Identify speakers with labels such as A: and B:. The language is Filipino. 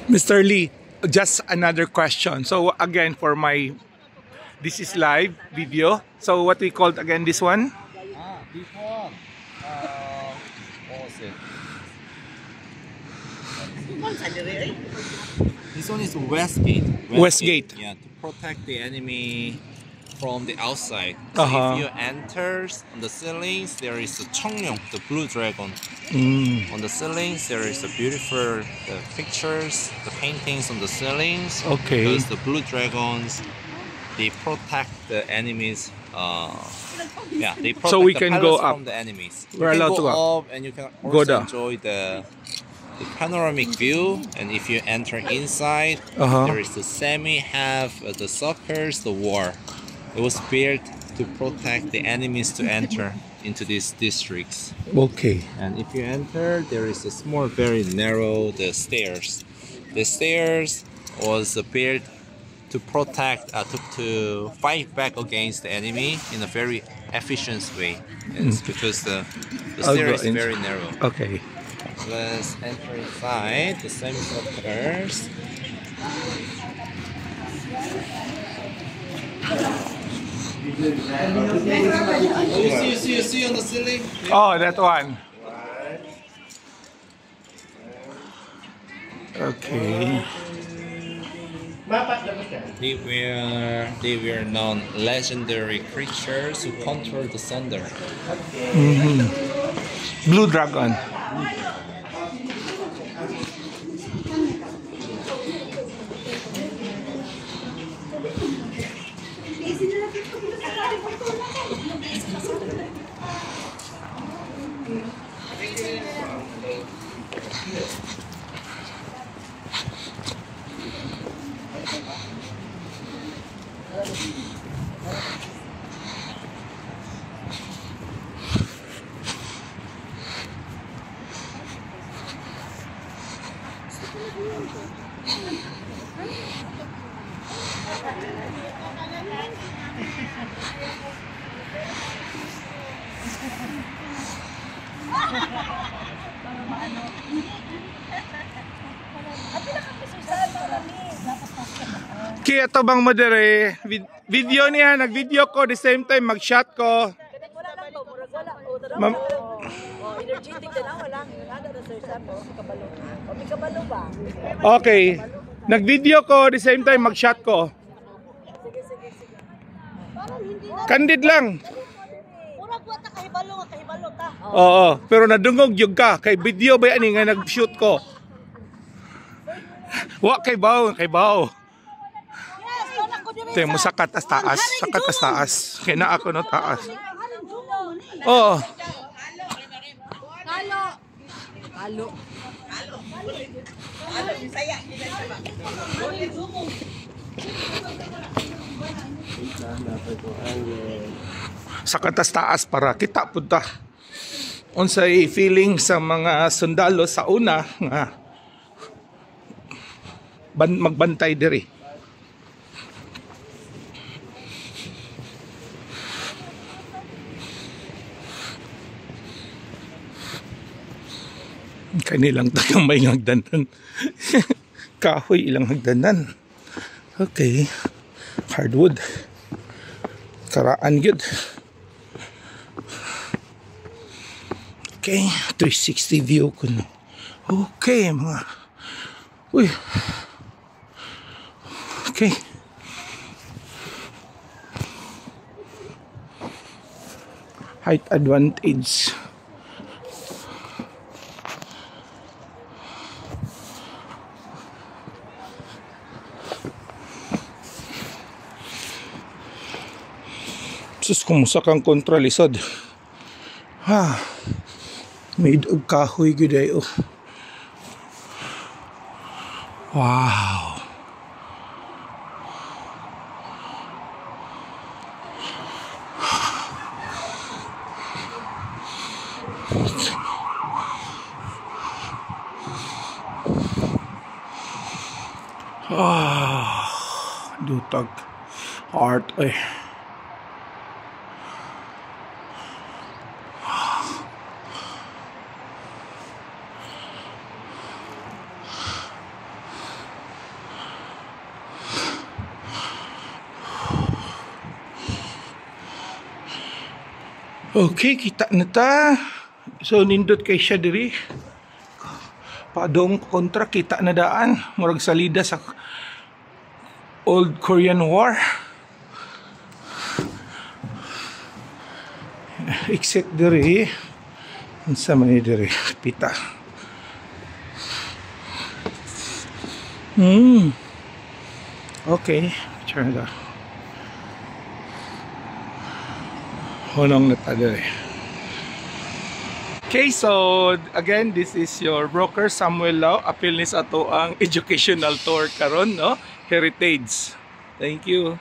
A: Mr. Lee, just another question. So again, for my, this is live video. So what we called again this one?
B: This one. What was it? This one is Westgate.
A: Westgate.
B: Yeah, to protect the enemy from the outside. So if you enter on the ceilings, there is a Cheongyong, the blue dragon. On the ceilings, there is a beautiful pictures, the paintings on the ceilings.
A: Okay.
B: Because the blue dragons, they protect the enemies. Yeah, they protect
A: So we
B: the
A: can
B: palace
A: go up.
B: from the enemies.
A: We're
B: you can
A: allowed to go
B: up, and you can
A: Go
B: also
A: down.
B: enjoy the panoramic view. And if you enter inside, there is the semi-half the circles, the wall. It was built to protect the enemies to enter into these districts.
A: Okay.
B: And if you enter, there is a small, very narrow stairs. The stairs was built to protect, to fight back against the enemy in a very efficient way. It's because the stair is very narrow.
A: Okay.
B: Let's enter inside the semicirculars. You see on the ceiling?
A: Oh, that one. Okay.
B: They were known legendary creatures who control the thunder.
A: Blue dragon. Kaya ito bang madere video niya, nag-video ko the same time mag-shot ko. Okay. Nag-video ko the same time mag-shot ko. Candid lang. Oo, pero nadungog yung ka kay video ba ani nga nag-shoot ko. Wa kay baw, Te mo sa katas taas, kaya na ako no taas. Oo. Sa katas taas para kita punta. Unsay feeling sa mga sundalo sa una nga magbantay diri. Kanilang tagang may hagdanan. Kahoy ilang hagdanan. Okay. Hardwood. Karaan good. Okay. 360 view ko na. Okay mga. Uy. Okay. Height advantage. Sus, kumusta kang kontralisod. Made of kahoy gud ay oh. Wow. Dutag art eh. Okay, kita na ta. So nindot kay siya diri. Padong kontra kita na daan. Murag salida sa Old Korean War. Exit diri. Unsa man ni diri? Pita. Okay, turn it off. Honong na ta diri. Okay, so again, this is your broker Samuel Lau. Apil ni sa ato ang educational tour karon, no? Heritage. Thank you.